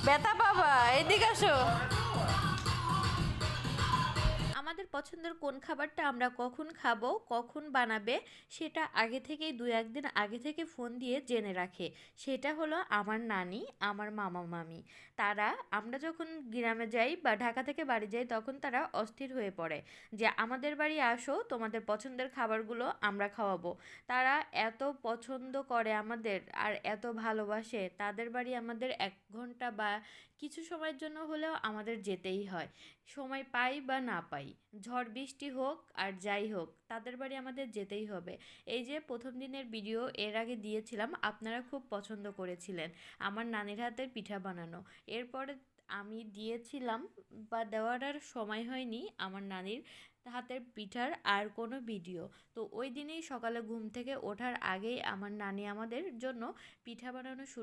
ব্যথা বাবা, এদিকে আসো। আমাদের পছন্দের কোন খাবারটা আমরা কখন খাবো, কখন বানাবে, সেটা আগে থেকেই দু একদিন আগে থেকে ফোন দিয়ে জেনে রাখে। সেটা হলো আমার নানি, আমার মামা মামি। তারা, আমরা যখন গ্রামে যাই বা ঢাকা থেকে বাড়ি যাই, তখন তারা অস্থির হয়ে পড়ে যে আমাদের বাড়ি আসো, তোমাদের পছন্দের খাবারগুলো আমরা খাওয়াবো। তারা এত পছন্দ করে আমাদের আর এত ভালোবাসে, তাদের বাড়ি আমাদের 1 ঘন্টা বা কিছু সময়ের জন্য হলেও আমাদের যেতেই হয়। সময় পাই বা না পাই, ঝড় বৃষ্টি হোক আর যাই হোক, তাদের বাড়ি আমাদের যেতেই হবে। এই যে প্রথম দিনের ভিডিও এর আগে দিয়েছিলাম, আপনারা খুব পছন্দ করেছিলেন আমার নানির হাতের পিঠা বানানো। এরপরে আমি দিয়েছিলাম বা দেওয়ার আর সময় হয়নি আমার নানির হাতের পিঠার আর কোনো ভিডিও। তো ওই দিনেই সকালে ঘুম থেকে ওঠার আগেই আমার নানি আমাদের জন্য পিঠা বানানো শুরু